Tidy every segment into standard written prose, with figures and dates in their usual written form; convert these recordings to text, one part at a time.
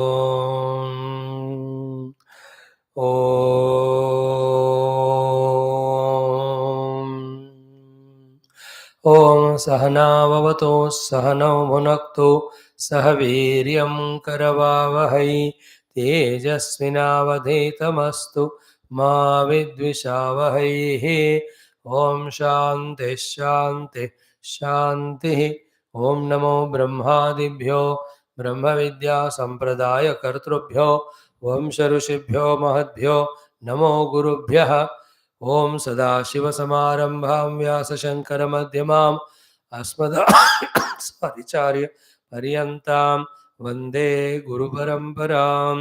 Om. Om Sahanavavato Sahanau Bhunaktu Sahaviryam Karavavahai Tejasvinavadhetamastu Ma Vidvishavahai. Om Shanti Shanti Shanti. Om Namo Brahmadibhyo Brahma Vidya Sampradaya Kartrubhyo Vamsha Rushibhyo Mahadbhyo Namo Gurubhyaha. Om Sadashiva-Samarambham Vyasa-Shankara-Madhyamam Asmada Pariyantam Vande Guru-Paramparam.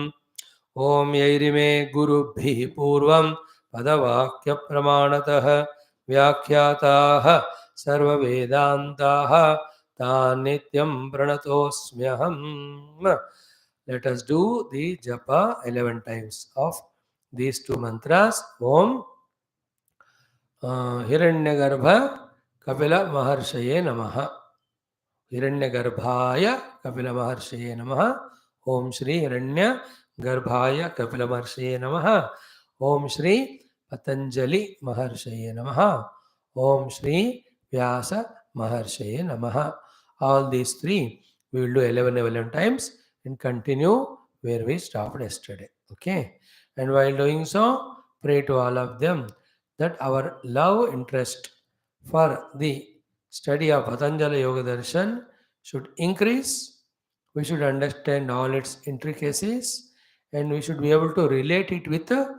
Om Yairime Gurubhi Purvam Padavakya Pramanatah Vyakhyataha Sarva Vedantaha Tanityam Pranatosmyaham. Let us do the japa 11 times of these two mantras. Om हिरण्यगर्भ कपिल महर्षये नमः. हिरण्यगर्भाय कपिल महर्षये नमः. ओम श्री हिरण्य गर्भाय कपिल महर्षये नमः. ओम श्री पतंजलि महर्षये नमः. ओम श्री व्यास महर्षये नमः. All these three we will do 11 times and continue where we stopped yesterday. Okay, and while doing so, pray to all of them that our love interest for the study of Patanjali Yoga Darshan should increase. We should understand all its intricacies and we should be able to relate it with the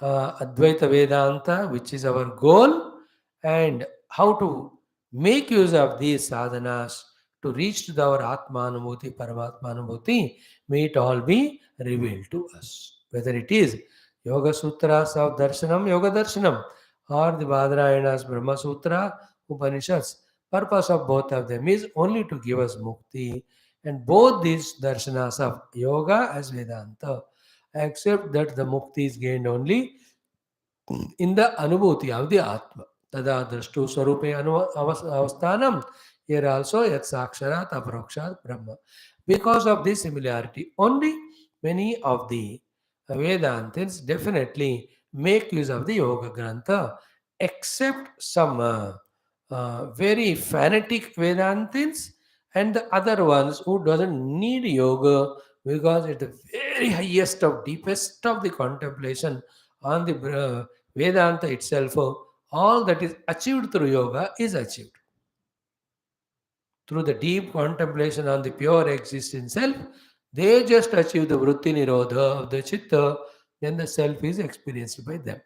Advaita Vedanta, which is our goal, and how to make use of these sadhanas to reach to our Atmanubhuti, Paramatmanubhuti. May it all be revealed to us. Whether it is Yoga Sutras of Darshanam, Yoga Darshanam, or the Badrayanas, Brahma Sutra, Upanishads. Purpose of both of them is only to give us mukti, and both these darshanas of yoga as Vedanta accept that the mukti is gained only in the anubhuti of the Atma. Tada drashtu swarupe avasthanam. Here also yat saksharat aprokshat Brahma. Because of this similarity, only many of the Vedantins definitely make use of the Yoga Grantha, except some very fanatic Vedantins and the other ones who doesn't need yoga because it's the very highest of deepest of the contemplation on the Vedanta itself. All that is achieved through yoga is achieved through the deep contemplation on the pure existing self. They just achieve the vritti nirodha of the chitta, then the self is experienced by them.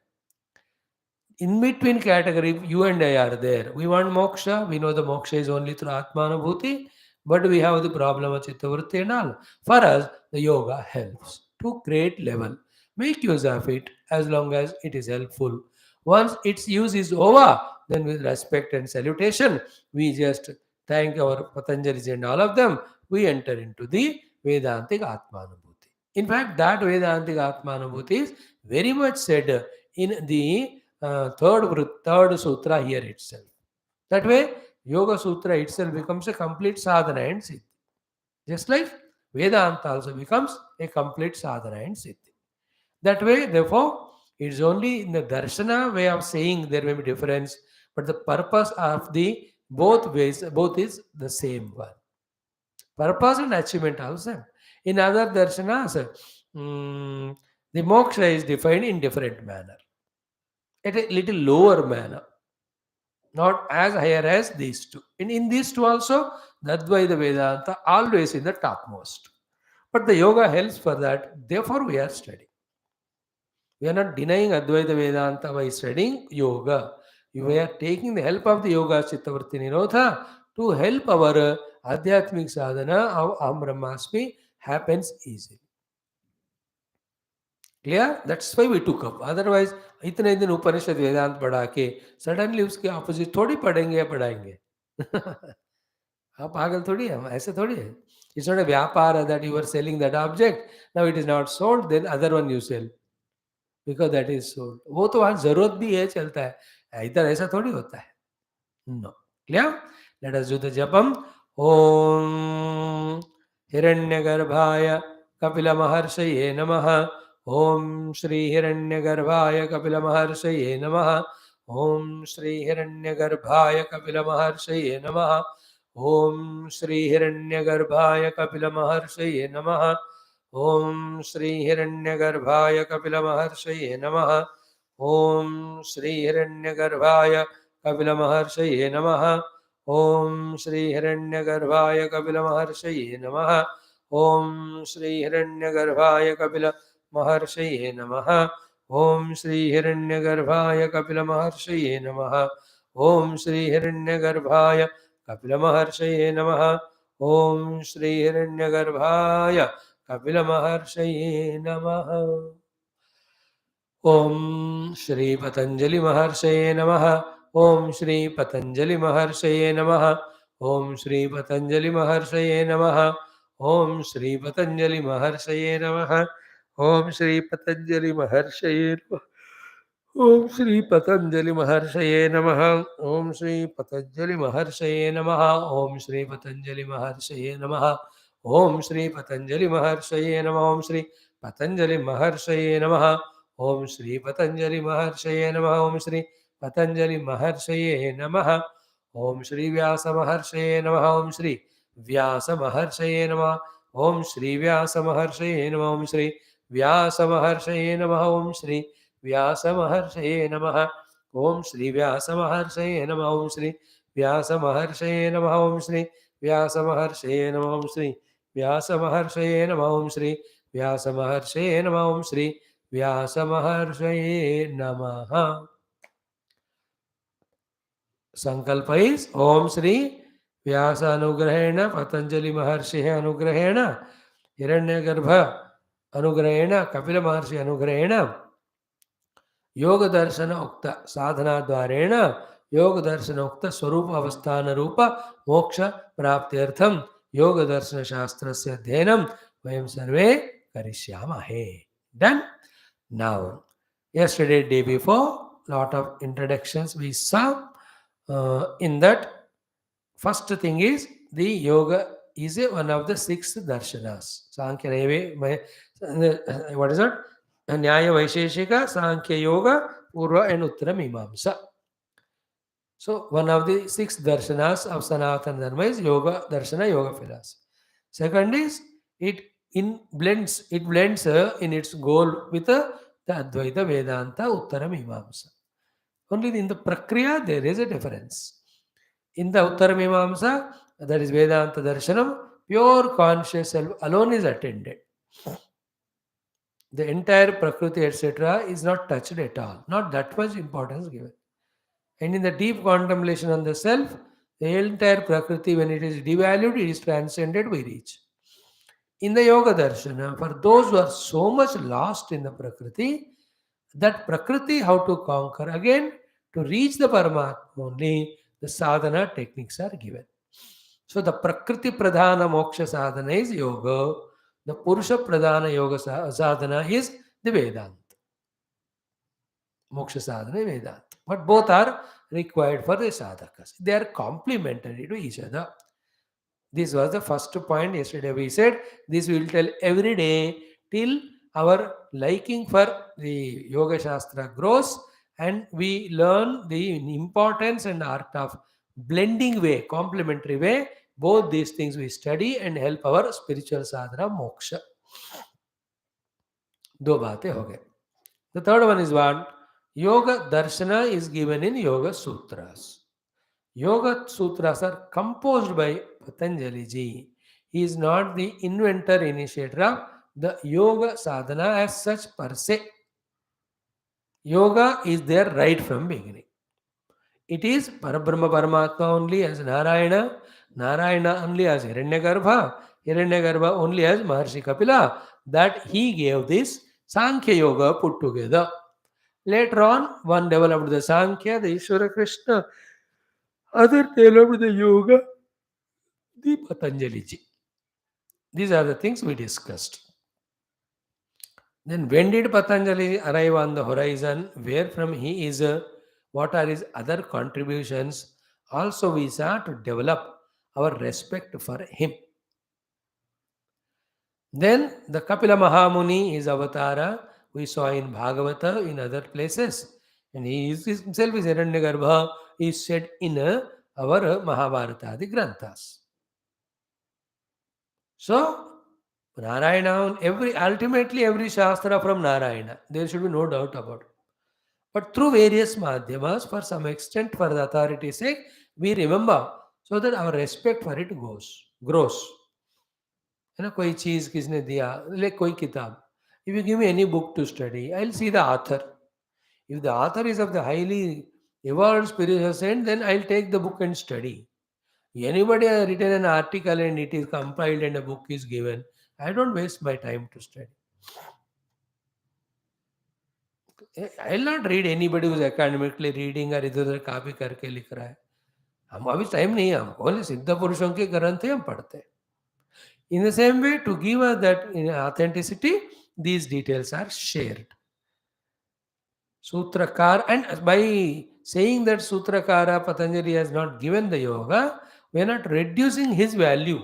In between category, you and I are there. We want moksha. We know the moksha is only through Atmanubhuti, but we have the problem of chitta vritti and all. For us, the yoga helps to great level. Make use of it as long as it is helpful. Once its use is over, then with respect and salutation, we just thank our Patanjalis and all of them. We enter into the Vedantic Atmanubhuti. In fact, that Vedantic Atmanubhuti is very much said in the third sutra here itself. That way, Yoga Sutra itself becomes a complete sadhana and siddhi. Just like Vedanta also becomes a complete sadhana and siddhi. That way, therefore, it is only in the darshana way of saying there may be difference, but the purpose of the both ways, both is the same one. Purpose and achievement also. In other darshanas, the moksha is defined in different manner, at a little lower manner, not as higher as these two. And in these two also, that's why the Vedanta always in the topmost. But the yoga helps for that. Therefore, we are studying. We are not denying Advaita Vedanta by studying yoga. We are taking the help of the yoga Chittavritti Nirodha to help our Adhyatmik sadhana of Aham Brahmasmi happens easily. Clear? That's why we took up. Otherwise, इतने दिन उपनिषद वेदांत पढ़ा के suddenly उसके opposite थोड़ी पढ़ेंगे या पढ़ाएंगे. आप पागल थोड़ी है, ऐसे थोड़ी है. It's not a vyapara that you are selling that object. Now it is not sold, then other one you sell. Because that is sold. वो तो वहाँ जरूरत भी है, चलता है. इधर ऐसा थोड़ी होता है. No. Clear? Let us do the japam. Om हिरण्यगर्भाय कपिलमहर्षये नमः। ॐ श्री हिरण्यगर्भाय कपिलमहर्षये नमः। ॐ श्री हिरण्यगर्भाय कपिलमहर्षये नमः। ॐ श्री हिरण्यगर्भाय कपिलमहर्षये नमः। ॐ श्री हिरण्यगर्भाय कपिलमहर्षये नमः। ॐ श्री हिरण्यगर्भाय कपिलमहर्षये नमः। ॐ श्री हिरण्यगर्भाय कपिलमहर्षये नमः। ॐ श्री हिरण्यगर्भाय कपिलमहर्षये नमः। ॐ श्री हिरण्यगर्भाय कपिलमहर्षये नमः। ॐ श्री हिरण्यगर्भाय कपिलमहर्षये नमः। ॐ श्री हिरण्यगर्भाय कपिलमहर्षये नमः। ॐ श्री पतंजलि महर्षये नमः। ॐ श्री पतंजलि महर्षये नमः। ॐ श्री पतंजलि महर्षये नमः। ॐ श्री पतंजलि महर्षये नमः। ॐ श्री पतंजलि महर्षये नमः। ॐ श्री पतंजलि महर्षये नमः। ॐ श्री पतंजलि महर्षये नमः। ॐ श्री पतंजलि महर्षये नमः। ॐ श्री पतंजलि महर्षये नमः। ॐ श्री पतंजलि महर्षये नमः। ॐ श्री पतंजलि महर्षये नमः। ॐ श्री पतंजलि महर्षये नमः। ॐ श्री व्यास महर्षये नमः। ॐ श्री व्यास महर्षये नमः। ॐ श्री व्यास महर्षये नमः। ॐ श्री व्यास महर्षये नमः। ॐ श्री व्यास महर्षये नमः। ॐ श्री व्यास महर्षये नमः। ॐ श्री व्यास महर्षये नमः। ॐ श्री व्यास महर्षये नमः। ॐ श्री व्यास महर्षये नमः। ॐ श्री व्यास महर्षये नमः। ॐ श्री व्यास महर्षये नमः। संकल्प इज ओम श्री व्यास अनुग्रहेण पतंजलि महर्षि अनुग्रहेण हिरण्यगर्भ अनुग्रहेण कपिल महर्षि अनुग्रहेण योग दर्शन उक्त साधना द्वारेण योग दर्शन उक्त स्वरूप अवस्थान रूप मोक्ष प्राप्त्यर्थम योग दर्शन शास्त्रस्य अध्ययनं वयं सर्वे करिष्यामहे. Done. Now, yesterday, day before, lot of introductions we saw. In that, first thing is the yoga is one of the 6 darshanas. Sankhya, what is it? Nyaya Vaisheshika, Sankhya Yoga, Purva and Uttara Mimamsa. So, one of the 6 darshanas of Sanatana Dharma is Yoga, Darshana, Yoga philosophy. Second is, it blends in its goal with the Advaita Vedanta, Uttara Mimamsa. Only in the Prakriya there is a difference. In the Uttara Mimamsa, that is Vedanta Darshanam, pure conscious self alone is attended. The entire Prakriti, etc., is not touched at all. Not that much importance given. And in the deep contemplation on the self, the entire Prakriti, when it is devalued, it is transcended, we reach. In the Yoga Darshana, for those who are so much lost in the Prakriti, that Prakriti how to conquer again, to reach the Paramatma only, the sadhana techniques are given. So the Prakriti Pradhana Moksha sadhana is Yoga. The Purusha Pradhana Yoga sadhana is the Vedanta. Moksha sadhana is Vedanta. But both are required for the sadhakas. They are complementary to each other. This was the first point yesterday. We said this we will tell every day till our liking for the Yoga Shastra grows and we learn the importance and art of blending way, complementary way. Both these things we study and help our spiritual sadhana moksha. दो बातें हो गए. The third one is what? Yoga Darshana is given in Yoga Sutras. Yoga Sutras are composed by Patanjali ji. He is not the inventor, initiator of the Yoga Sadhana as such per se. Yoga is there right from beginning. It is Parabrahma Paramatma only as Narayana, Narayana only as Hiranyagarbha, Hiranyagarbha only as Maharshi Kapila, that he gave this Sankhya Yoga put together. Later on, one developed the Sankhya, the Ishvara Krishna, other developed the Yoga, the Patanjali ji. These are the things we discussed. Then when did Patanjali arrive on the horizon? Where from he is? What are his other contributions? Also we saw to develop our respect for him. Then the Kapila Mahamuni is avatara. We saw in Bhagavata, in other places. And he is himself is Hiranyagarbha, is said in our Mahabharata, the Granthas. So, Narayana, ultimately every Shastra from Narayana. There should be no doubt about it. But through various madhyamas, for some extent, for the authority's sake, we remember so that our respect for it grows. है ना, कोई चीज किसने दिया, like कोई किताब, if you give me any book to study, I'll see the author. If the author is of the highly evolved spiritual sense, then I'll take the book and study. Anybody has written an article and it is compiled and a book is given, I don't waste my time to study. I'll not read anybody who's academically reading or इधर उधर copy करके लिख रहा है. हम अभी time नहीं है, हमको ओनली सिद्ध पुरुषों के ग्रंथ ही हम पढ़ते हैं. In the same way, to give us that authenticity, these details are shared. Sutrakara, and by saying that Sutrakara Patanjali has not given the yoga, we are not reducing his value.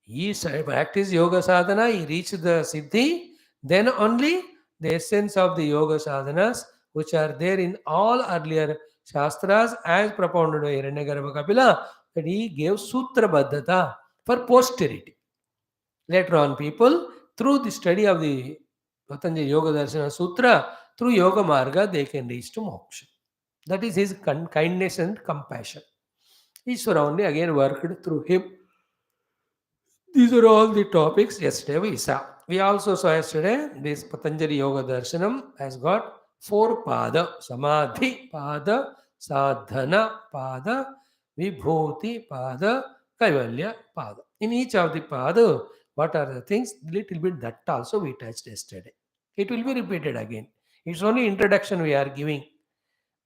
He practiced yoga sadhana, he reached the siddhi, then only the essence of the yoga sadhanas, which are there in all earlier shastras, as propounded by Hiranyagarbha Kapila, that he gave sutra baddhata for posterity. Later on, people, through the study of the Patanjali Yoga Darshana Sutra, through Yoga Marga, they can reach to moksha. That is his kindness and compassion. Ishvara only again worked through him. These are all the topics yesterday we saw. We also saw yesterday this Patanjali Yoga Darshanam has got 4 pada: Samadhi pada, Sadhana pada, Vibhuti pada, Kaivalya pada. In each of the pada, what are the things? Little bit that also we touched yesterday. It will be repeated again. It's only introduction we are giving.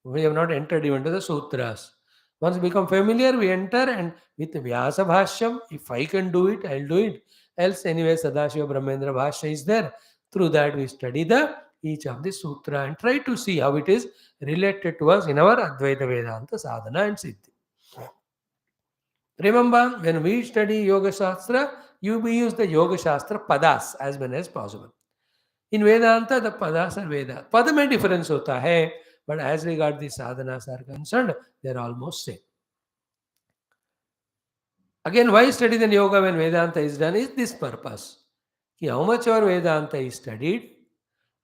We have not entered even to the sutras. Once we become familiar, we enter, and with Vyasa Bhashyam, if I can do it, I'll do it. Else, anyway, Sadashiva Brahmendra Bhashya is there. Through that, we study the each of the sutra and try to see how it is related to us in our Advaita Vedanta sadhana and siddhi. Remember, when we study Yoga Shastra, we use the Yoga Shastra padas as many as possible. In Vedanta, the padas are Veda. Pada mein difference hota hai, but as regard the sadhanas are concerned, they are almost same. Again, why study the yoga when Vedanta is done is this purpose. How much our Vedanta is studied,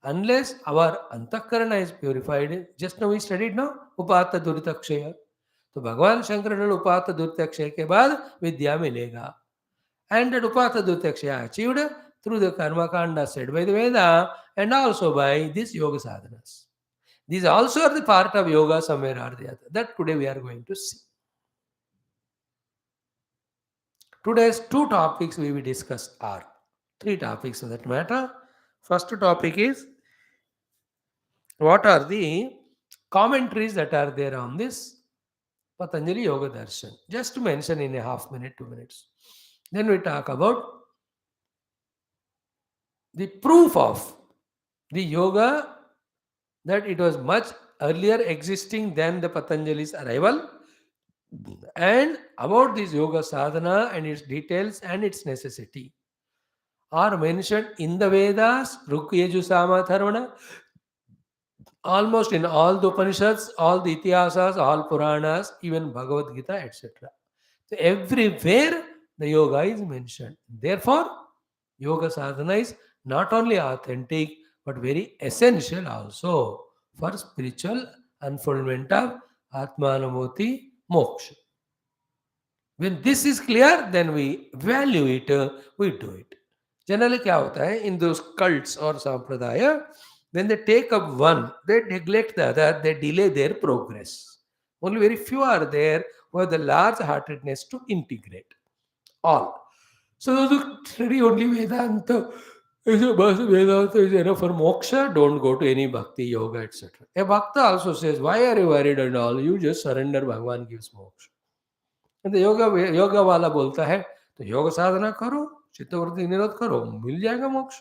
unless our antakarana is purified. Just now we studied now, upata durtakshaya. तो भगवान शंकर ने उपात दुर्त्यक्षय के बाद विद्या मिलेगा. And that upata durtakshaya achieved through the karma kanda said by the Veda and also by these yoga sadhanas. These also are the part of yoga somewhere or the other. That today we are going to see. Today's 2 topics we will discuss are 3 topics for that matter. First topic is what are the commentaries that are there on this Patanjali Yoga Darshan. Just to mention in a half minute, 2 minutes. Then we talk about the proof of the yoga, that it was much earlier existing than the Patanjali's arrival, and about this yoga sadhana and its details and its necessity are mentioned in the Vedas, Rukyeju Sama Tharvana, almost in all the Upanishads, all the Ityasas, all Puranas, even Bhagavad Gita, etc. So everywhere the yoga is mentioned. Therefore, yoga sadhana is not only authentic but very essential also for spiritual unfoldment of Atmanamoti Moksha. When this is clear, then we value it, we do it. Generally, क्या होता है in those cults or sampradaya, when they take up one, they neglect the other, they delay their progress. Only very few are there who have the large heartedness to integrate all. So those who study only Vedanta, Vedanta is enough for moksha, don't go to any bhakti, yoga, etc. A bhakta also says, why are you worried and all? You just surrender, Bhagavan gives moksha. And the yoga वाला बोलता है तो योग साधना करो, चित्तवृत्ति निरोध करो, मिल जाएगा मोक्ष.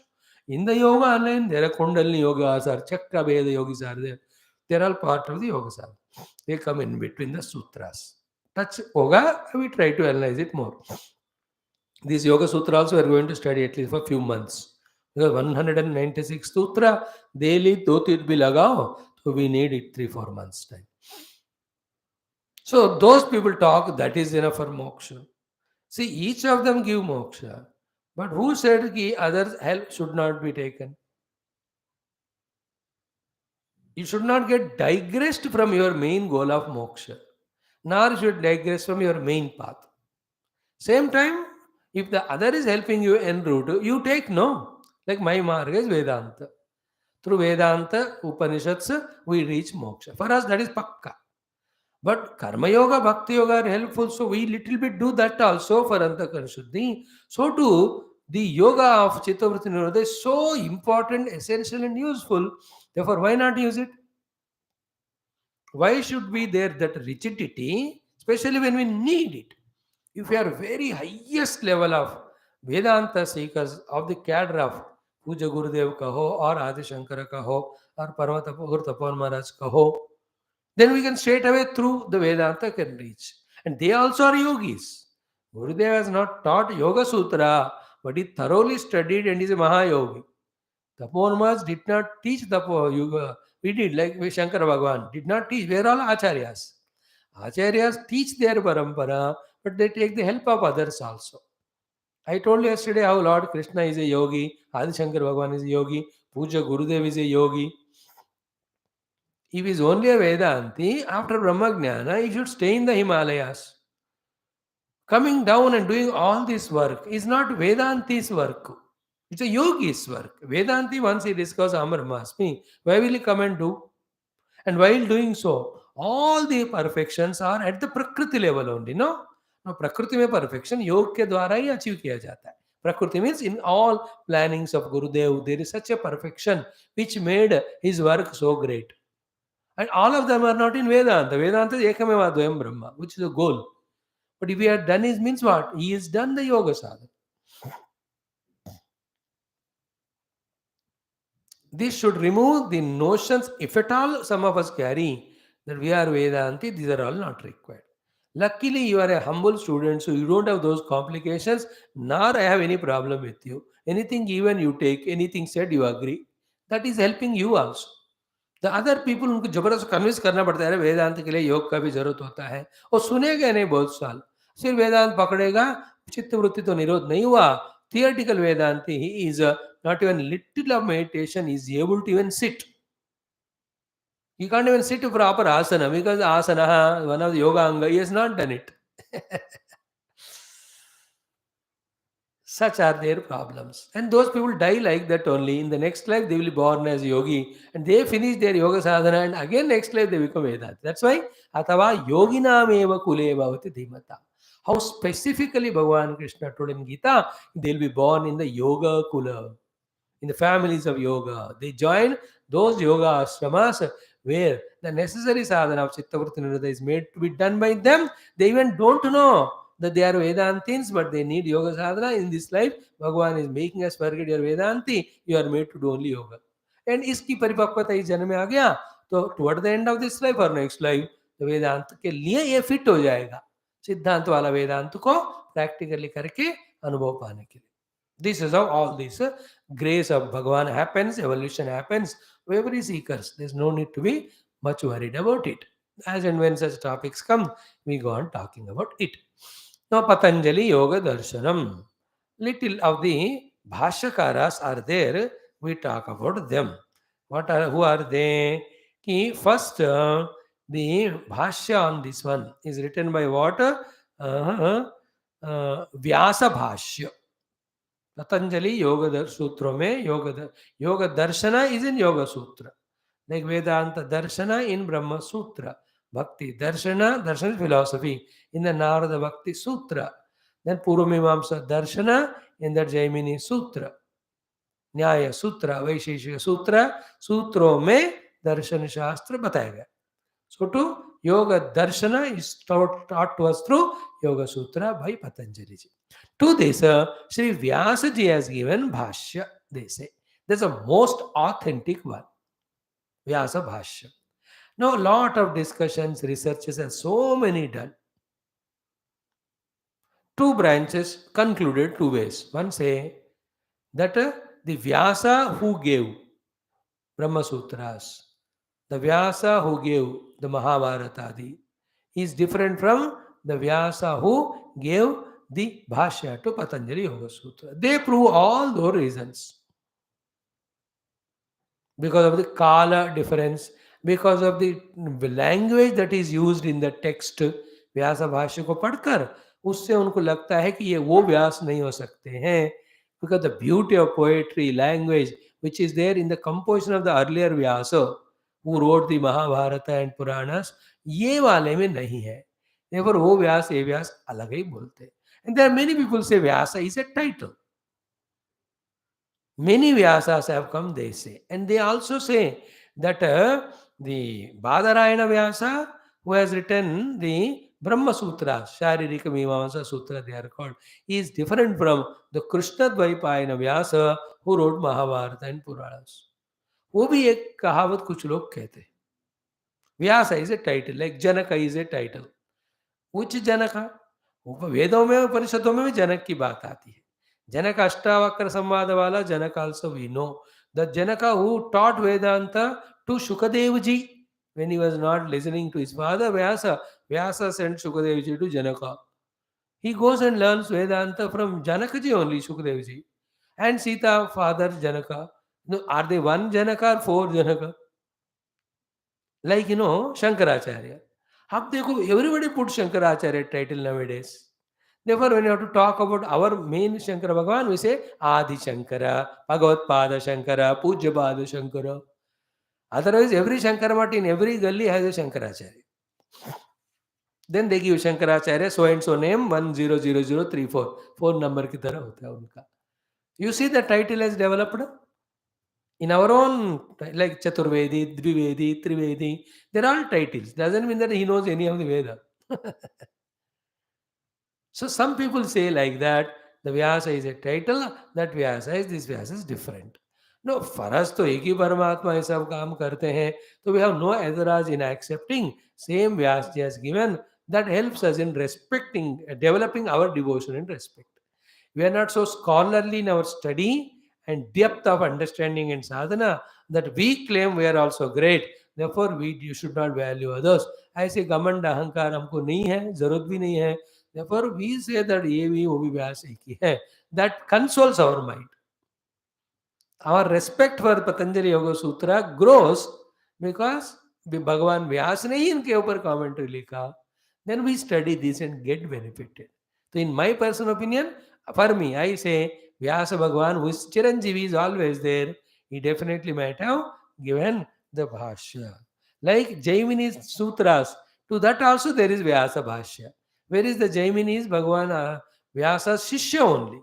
In the yoga online, there are Kundalini yogas or Chakra Veda yogis are there. They're all part of the yoga sadhana. They come in between the sutras. Touch yoga, we try to analyze it more. This Yoga Sutra also we are going to study at least for a few months. Because 196 Sutra, daily do bhi lagao, so we need it 3-4 months time. So those people talk that is enough for moksha. See, each of them give moksha. But who said ki others' help should not be taken? You should not get digressed from your main goal of moksha, nor should digress from your main path. Same time, if the other is helping you en route, you take no. Like my marg is Vedanta. Through Vedanta, Upanishads, we reach moksha. For us, that is pakka. But Karma Yoga, Bhakti Yoga are helpful, so we little bit do that also for Antakarana Shuddhi. So too, the Yoga of Chittavritti Nirodha is so important, essential and useful. Therefore, why not use it? Why should be there that rigidity, especially when we need it? If you are very highest level of Vedanta seekers of the cadre of Puja Gurudev kaho or Adi Shankara kaho or Parvatapan Maharaj kaho, then we can straight away through the Vedanta can reach. And they also are yogis. Gurudev has not taught Yoga Sutra, but he thoroughly studied and is a Mahayogi. Tapon Maharaj did not teach Tapo Yoga. We did, like Shankara Bhagavan, did not teach. We are all Acharyas. Acharyas teach their parampara, but they take the help of others also. I told you yesterday how Lord Krishna is a yogi, Adi Shankar Bhagavan is a yogi, Puja Gurudev is a yogi. If he is only a Vedanti, after Brahmajnana, he should stay in the Himalayas. Coming down and doing all this work is not Vedanti's work. It's a yogi's work. Vedanti, once he discovers Amarmasmi, why will he come and do? And while doing so, all the perfections are at the Prakriti level only, no? Now, Prakriti में perfection योग के द्वारा ही achieve किया जाता है. Prakriti means in all plannings of Gurudev, there is such a perfection which made his work so great. And all of them are not in Vedanta. Vedanta is Ekameva Dvayam Brahma, which is the goal. But if he had done his means what? He has done the yoga sadhana. This should remove the notions, if at all some of us carry, that we are Vedanti, these are all not required. Luckily, you are a humble student, so you don't have those complications, nor I have any problem with you. Anything given, you take, anything said, you agree. That is helping you also. The other people उनको जबरदस्त convince करना पड़ता है वेदांत के लिए योग का भी जरूरत होता है और सुनेगा नहीं बहुत साल सिर्फ वेदांत पकड़ेगा चित्त वृत्ति तो निरोध नहीं हुआ theoretical Vedanti he is not even little of meditation is able to even sit you can't even sit proper asana because asana one of the yoga anga he has not done it. Such are their problems. And those people die like that only. In the next life, they will be born as yogi. And they finish their yoga sadhana and again next life they become Vedanti. That's why Atava yoginam eva kule bhavati dhimata. How specifically Bhagavan Krishna told in Gita, they'll be born in the yoga kula, in the families of yoga. They join those yoga ashramas where the necessary sadhana of Chittavritti Nirodha is made to be done by them. They even don't know that they are Vedantins, but they need yoga sadhana in this life. Bhagavan is making us forget your Vedanti. You are made to do only yoga. And इसकी परिपक्वता इस जन्म में आ गया तो toward the end of this life और next life तो वेदांत के लिए ये फिट हो जाएगा सिद्धांत वाला वेदांत को प्रैक्टिकली करके अनुभव पाने के लिए. This is how all this grace of Bhagavan happens, evolution happens. Every seekers, there's no need to be much worried about it. As and when such topics come, we go on talking about it. Now, Patanjali Yoga Darshanam. Little of the Bhashakaras are there. We talk about them. Who are they? First, the Bhashya on this one is written by what? Vyasa Bhashya. Patanjali Yoga Sutra में Yoga Darshana is in Yoga Sutra. Like Vedanta Darshana in Brahma Sutra. Bhakti Darshana is philosophy in the Narada Bhakti Sutra. Then Purvamimamsa Darshana in the Jaimini Sutra. Nyaya Sutra, Vaisheshika Sutra, सूत्रों में दर्शन शास्त्र बताया गया. So to Yoga Darshana is taught to us through Yoga Sutra by Patanjali ji. To this, Sri Vyasa ji has given Bhashya, they say. That's the most authentic one. Vyasa Bhashya. Now, lot of discussions, researches, and so many done. two branches concluded two ways. One say that the Vyasa who gave Brahma Sutras, the Vyasa who gave the Mahabharatadi, is different from the Vyasa who gave the Bhashya to Patanjali Yoga Sutra. They prove all those reasons. Because of the kala difference, because of the language that is used in the text, व्यास भाष्य को पढ़कर उससे उनको लगता है कि ये वो व्यास नहीं हो सकते हैं, because the beauty of poetry language which is there in the composition of the earlier Vyasa who wrote the Mahabharata and Puranas, ये वाले में नहीं है. Therefore वो व्यास ये व्यास अलग ही बोलते हैं. And there are many people say Vyasa is a title. Many Vyasas have come, they say. And they also say that the Badarayana Vyasa, who has written the Brahma Sutra, Sharirika Mimamsa Sutra, they are called, is different from the Krishna Dvaipayana Vyasa, who wrote Mahabharata and Puranas. वो भी एक कहावत कुछ लोग कहते हैं. Vyas is a title, like Janak is a title. उच्च जनक, वेदों में उपनिषदों में भी जनक की बात आती है. जनक अष्टावक्र संवाद वाला जनक also we know. The Janaka who taught Vedanta to Shukadev ji when he was not listening to his father Vyasa. Vyasa sent Shukadev ji to Janaka. He goes and learns Vedanta from Janaka ji only, Shukadev ji. And Sita, father Janaka. No, are they one Janaka or four Janaka? Like, Shankaracharya. अब देखो, everybody put Shankaracharya title nowadays. Therefore, when you have to talk about our main Shankara Bhagavan, we say Adi Shankara, Bhagavad Pada Shankara, Pujya Pada Shankara. Otherwise, every Shankara Mat in every gully has a Shankaracharya. Then they give Shankaracharya so and so name 100034. Phone number की तरह होता है उनका. You see the title has developed in our own, like Chaturvedi, Dvivedi, Trivedi. They're all titles. Doesn't mean that he knows any of the Veda. So some people say like that, the Vyasa is a title, that Vyasa is, this Vyasa is different. No, for us to एक ही परमात्मा ये सब काम करते हैं, so we have no एतराज in accepting same Vyasa has given. That helps us in respecting, developing our devotion and respect. We are not so scholarly in our study and depth of understanding and sadhana that we claim we are also great. Therefore, you should not value others. ऐसे घमंड अहंकार हमको नहीं है, जरूरत भी नहीं है. Therefore, we say that ये भी वो भी व्यास एक ही है. That consoles our mind. Our respect for Patanjali Yoga Sutra grows because भगवान व्यास ने ही इनके ऊपर commentary लिखा. Then we study this and get benefited. So in my personal opinion, for me, I say Vyasa Bhagavan, who is Chiranjeevi, is always there. He definitely might have given the Bhashya. Like Jaimini's Sutras, to that also there is Vyasa Bhashya. Where is the Jaiminis? Bhagavan Vyasa's Shishya only.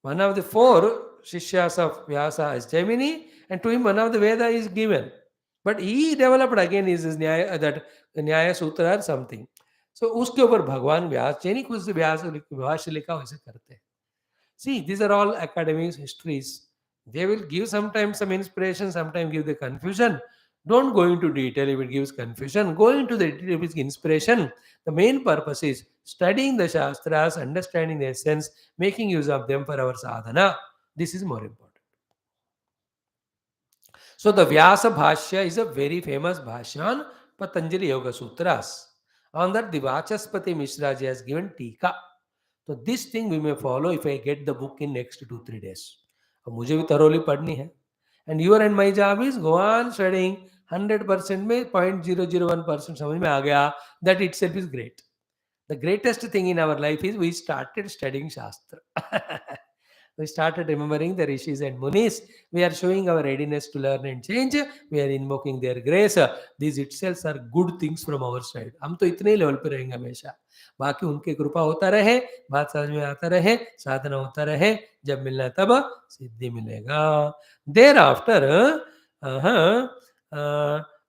One of the four Shishyas of Vyasa is Jaimini, and to him one of the Veda is given. But he developed again his Nyaya, that Nyaya Sutra or something. So उसके ऊपर भगवान व्यास जी ने कुछ व्यास भाष्य लिखा वैसे करते हैं. See, these are all academic histories. They will give sometimes some inspiration, sometimes give the confusion. Don't go into detail if it gives confusion. Go into the detail if it's inspiration. The main purpose is studying the Shastras, understanding the essence, making use of them for our sadhana. This is more important. So the Vyasa Bhashya is a very famous Bhashya on Patanjali Yoga Sutras. On that, the Vachaspati Mishra ji has given Tika. So this thing we may follow if I get the book in next 2-3 days. अब मुझे भी thoroughly पढ़नी है. And your and my job is go on studying 100% में 0.001% समझ में आ गया. That itself is great. The greatest thing in our life is we started studying Shastra. We started remembering the Rishis and Munis. We are showing our readiness to learn and change. We are invoking their grace. These itself are good things from our side. हम तो इतने level पे रहेंगे हमेशा. बाकी उनकी कृपा होता रहे, बात समझ में आता रहे, साधना होता रहे, जब मिलना तब सिद्धि मिलेगा. There after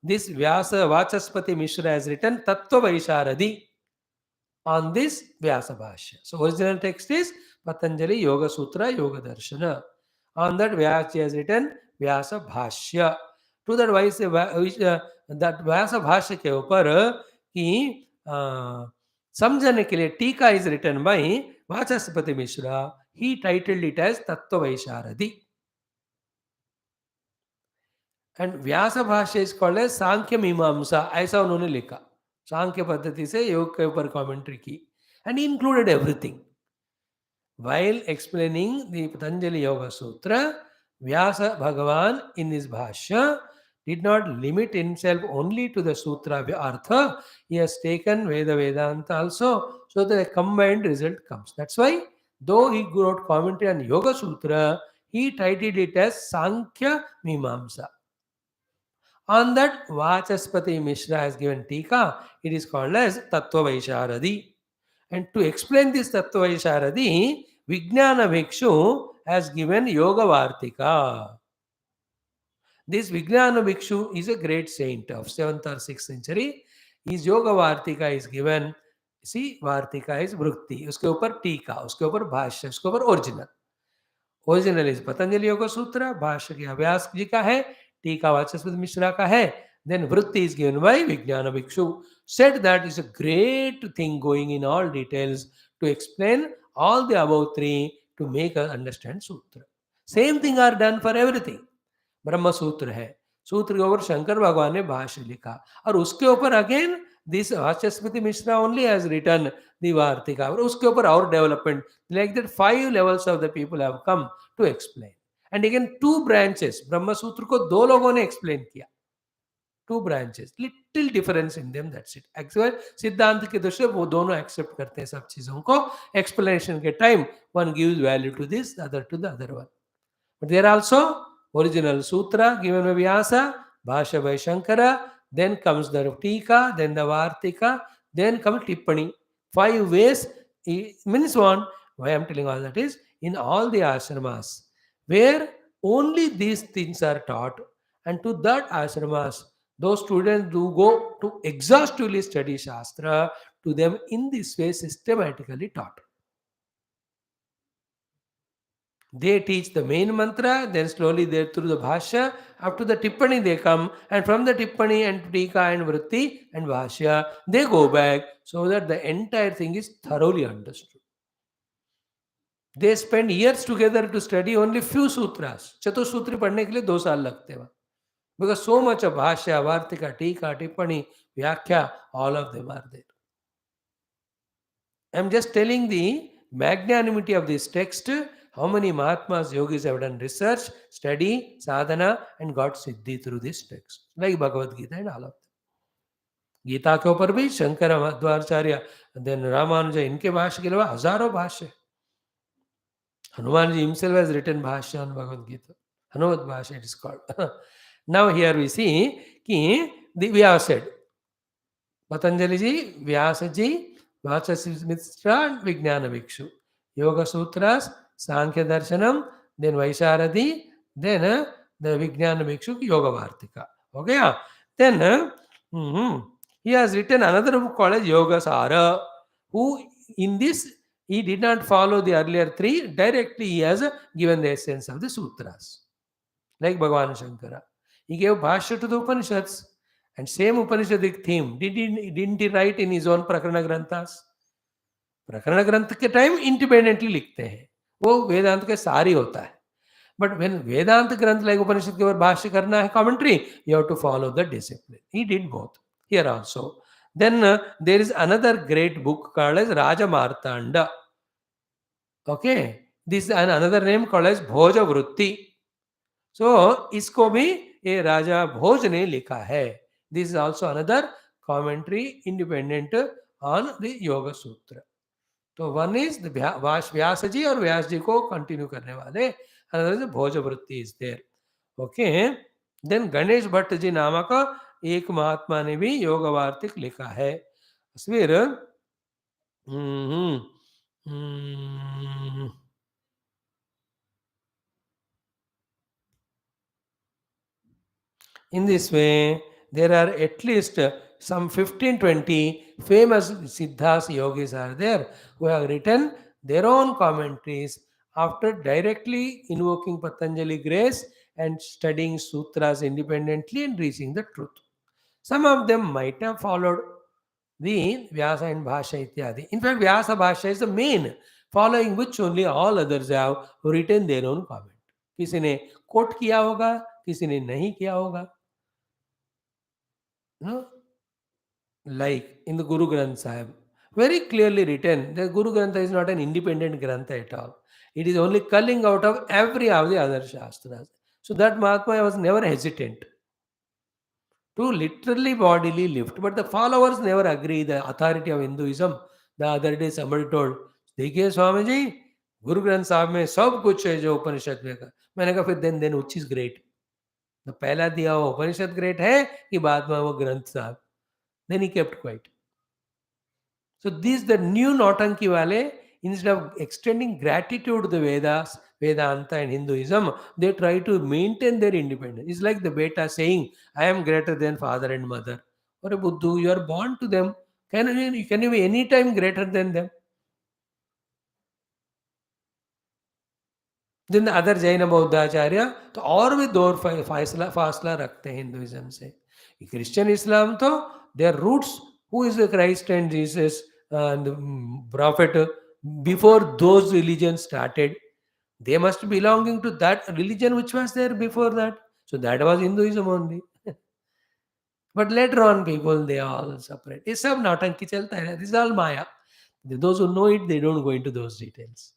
this Vyasa Vachaspati Mishra has written Tattva Vaisharadi on this Vyasa Bhashya. So original text is Patanjali Yoga Sutra Yoga Darshana. On that Vyasa has written Vyasa Bhashya. To that that Vyasa Bhashya के ऊपर कि समझने के लिए टीका is written by Vachaspati Mishra. He titled it as तत्व वैशारदी. And व्यास भाष्य is called है सांख्य मीमांसा, ऐसा उन्होंने लिखा. सांख्य पद्धति से योग के ऊपर कमेंट्री की. And included everything. while explaining the Patanjali Yoga Sutra, Vyasa Bhagavan in his Bhashya did not limit himself only to the Sutra Artha. He has taken Vedanta also, so that a combined result comes. That's why, though he wrote commentary on Yoga Sutra, he titled it as Sankhya Mimamsa. On that, Vachaspati Mishra has given Tika. It is called as Tattva Vaisharadi. And to explain this Tattva Vaisharadi, Vijnana Bhikshu has given Yoga Vartika. This Vijnana Bhikshu is a great saint of 7th or 6th century. His Yoga Vartika is given. See, Vartika is Vrutthi. उसके ऊपर टीका, उसके ऊपर भाष्य, उसके ऊपर original. Original is Patanjali योग सूत्र, भाष्य के व्यास जी का है, टीका वाचस्पति मिश्रा का है. Then Vrutthi is given by Vijnana Bhikshu. Said that is a great thing going in all details to explain all the above three to make us understand Sutra. Same thing are done for everything. ब्रह्म सूत्र है, सूत्र के ऊपर शंकर भगवान ने भाष्य लिखा, और उसके ऊपर again this Vachaspati Mishra only has written the Vartika, और उसके ऊपर और development. Like that 5 levels of the people have come to explain. And again 2 branches, ब्रह्म सूत्र को 2 लोगों ने एक्सप्लेन किया. 2 branches, little difference in them, that's it. Actually सिद्धांत के दृष्टि से वो दोनों एक्सेप्ट करते हैं सब चीजों को. एक्सप्लेनेशन के time one gives value to this, other to the other one. But there also original sutra given by Vyasa, Bhashya by Shankara, then comes the Tika, then the Vartika, then comes Tippani. 5 ways means one. Why I am telling all that is, in all the ashramas where only these things are taught, and to that ashramas, those students do go to exhaustively study Shastra, to them in this way systematically taught. They teach the main mantra, then slowly they through the bhashya, up to the tippani they come, and from the tippani and tika and vritti and bhashya, they go back, so that the entire thing is thoroughly understood. They spend years together to study only few sutras. Chatusutri पढ़ने के लिए 2 साल लगते हैं, because so much of bhashya, vartika, tika, tippani, vyakhya, all of them are there. I am just telling the magnanimity of this text. How many Mahatmas, yogis have done research, study, sadhana, and got siddhi through this text, like Bhagavad Gita and all of them. Gita के ऊपर भी Shankar Madhvacharya, then Ramanuj, इनके भाष्य के अलावा हजारों भाष्य. Hanuman ji himself has written भाष्य on Bhagavad Gita. Hanumat भाष्य it is called. Now here we see कि we have said Patanjali ji, Vyasa ji, Vachaspati Mishra, and Vijnana Bhikshu. Yoga Sutras, Sankhya Darshanam, then Vaisharadi, then the Vijnana Bhikshu Yoga Vartika. Okay? Then he has written another book called as Yoga Sara, who in this he did not follow the earlier 3. Directly he has given the essence of the sutras. Like Bhagavan Shankara. He gave Bhashya to the Upanishads. And same Upanishadic theme, didn't he write in his own Prakarana Granthas? प्रकरण ग्रंथ के time independently लिखते हैं, वो वेदांत के सारी होता है. बट व्हेन वेदांत ग्रंथ लाइक उपनिषद के ऊपर भाष्य करना है, commentary, you have to follow the discipline. He did both here also. Then there is another great book called as Raja Martand. Okay, this another name called as Bhoj Vritti. So इसको भी ये राजा भोज ने लिखा है. This is also another commentary independent on the योग सूत्र. तो one is व्यास जी और व्यास जी को कंटिन्यू करने वाले, Bhoj Vritti is there. Okay, then Ganesh Bhatt ji नामक एक महात्मा ने भी योग वार्तिक लिखा है. फिर in this way there are at least some 15-20 famous Siddhas yogis are there who have written their own commentaries after directly invoking Patanjali grace and studying sutras independently and reaching the truth. Some of them might have followed the Vyasa and Bhasha ityadi. In fact, Vyasa Bhasha is the main, following which only all others have written their own comment. किसी ने coat किया होगा, किसी ने नहीं किया होगा. No? Like in the Guru Granth Sahib, very clearly written. The Guru Grantha is not an independent Grantha at all. It is only culling out of every of the other Shastras. So that Mahatma was never hesitant to literally bodily lift. But the followers never agree the authority of Hinduism. The other day somebody told, देखिए स्वामी जी गुरु ग्रंथ साहब में सब कुछ है जो उपनिषद में का. मैंने कहा फिर देन which is great? तो पहला दिया हुआ उपनिषद ग्रेट है कि बाद में वो ग्रंथ साहब. Then he kept quiet. So these the new Nautanki wale, instead of extending gratitude to the Vedas, Vedanta and Hinduism, they try to maintain their independence. It's like the beta saying, I am greater than father and mother. Or a Buddhu, you are born to them. Can you be any time greater than them? Then the other Jaina Bauddhacharya, तो और भी दौर फासला रखते हैं Hinduism से. Christian इस्लाम तो their roots, who is the Christ and Jesus and the prophet, before those religions started, they must be belonging to that religion which was there before that. So that was Hinduism only. But later on, people they all separate. ये सब नौटंकी चलता है. This is all Maya. Those who know it, they don't go into those details.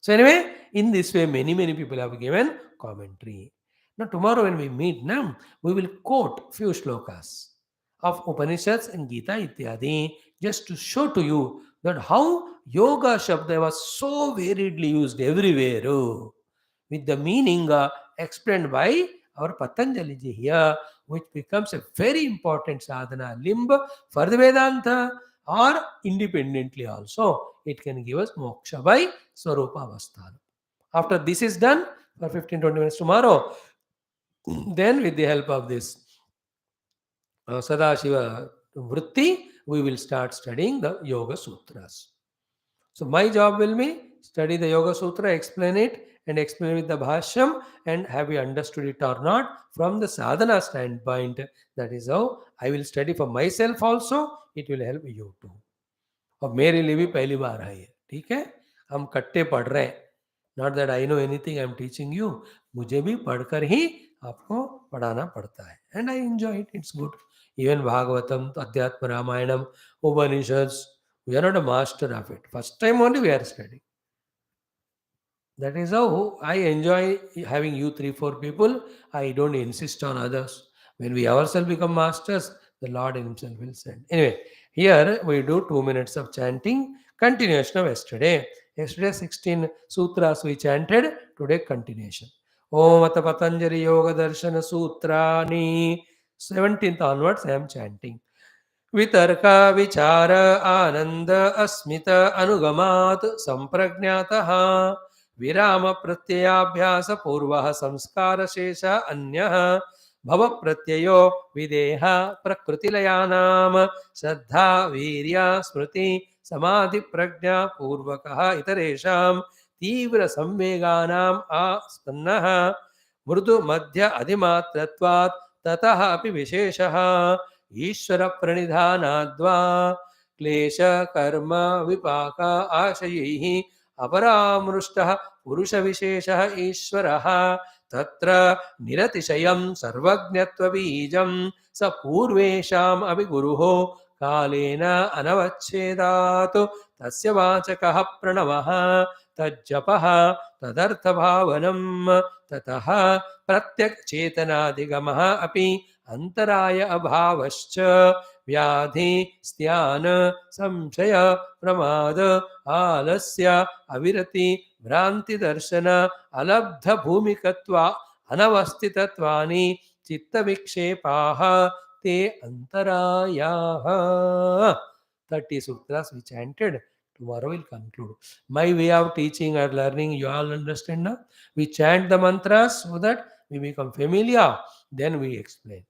So anyway, in this way, many people have given commentary. Now tomorrow when we meet, now we will quote few shlokas of Upanishads and Gita ityadi, just to show to you that how yoga shabda was so variedly used everywhere, with the meaning explained by our Patanjali ji here, which becomes a very important sadhana limb for the Vedanta, or independently also it can give us moksha by Swarupa Avasthana. After this is done for 15-20 minutes tomorrow, then with the help of this Sadashiva Vritti, we will start studying the Yoga Sutras. So my job will be study the Yoga Sutra, explain it, and explain with the Bhashyam, and have you understood it or not from the sadhana standpoint. That is how I will study for myself also. It will help you too. और मेरे लिए भी पहली बार है ये. ठीक है, हम कट्टे पढ़ रहे हैं. Not that I know anything, I am teaching you. मुझे भी पढ़कर ही आपको पढ़ाना पड़ता है. And I enjoy it. It's good. Even Bhagavatam, अध्यात्म Ramayanam, Upanishads, we are not a master of it. First time only we are studying. That is how I enjoy having you 3-4 people. I don't insist on others. When we ourselves become masters, the Lord himself will send. Anyway, here we do 2 minutes of chanting. Continuation of yesterday. Yesterday 16 sutras we chanted. Today continuation. Om Ata Patanjali Yoga Darshana Sutrani. 17th onwards I am chanting. वितर्क विचार आनंद अस्मित अनुगमात् संप्रज्ञातः विराम प्रत्ययाभ्यास पूर्वः संस्कार शेष अन्यः भव प्रत्ययो विदेह प्रकृतिलयानां श्रद्धा वीर्य स्मृति समाधि प्रज्ञा पूर्वकः इतरेषां तीव्र संवेगानाम् आस्पन्नः मृदु मध्य अधिमात्रत्वात् ततः अपि विशेषः ईश्वर प्रणिधानाद्वा क्लेश कर्म विपाक आशयैः अपरामृष्टः पुरुष विशेषः ईश्वरः तत्र निरतिशयं सर्वज्ञत्वबीजं स पूर्वेषाम् अपि गुरुः कालेन अनवच्छेदात् तस्य वाचकः प्रणवः तज्जपः तदर्थभावनं ततः प्रत्यक्चेतनाधिगमः अपि अंतराय अभावश्च व्याधि स्त्यान संशय प्रमाद आलस्य अविरति भ्रांति दर्शन अलब्ध भूमिकत्वा अनवस्थितत्वानि चित्त विक्षेपाः ते अंतरायाः. 30 sutras we chanted. Tomorrow we'll conclude. My way of teaching or learning, you all understand now? We chant the mantras so that we become familiar. Then we explain.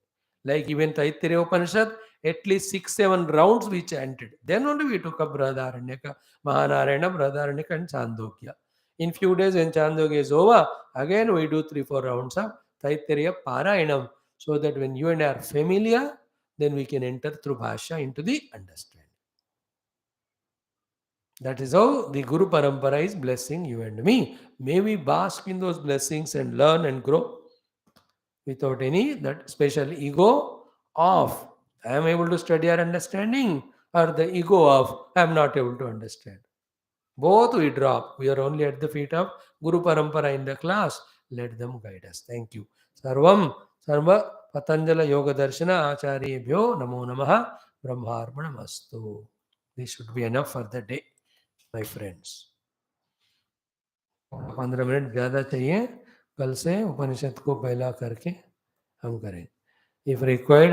Like even Taittiriya Upanishad, at least 6-7 rounds we chanted. Then only we took up Brahadaranyaka, Mahanarayana, Brahadaranyaka and Chandogya. In few days when Chandogya is over, again we do 3-4 rounds of Taittiriya Parayanam. So that when you and I are familiar, then we can enter through Bhashya into the understanding. That is how the Guru Parampara is blessing you and me. May we bask in those blessings and learn and grow without any that special ego of I am able to study or understanding, or the ego of I am not able to understand. Both we drop. We are only at the feet of Guru Parampara in the class. Let them guide us. Thank you. Sarvam Sarva Patanjala Yoga Darshana Acharyebhyo Namo Namaha Brahmarpanamastu. This should be enough for the day, my friends. 15 minute ज़्यादा चाहिए. कल से उपनिषद को पहला करके हम करें. If required,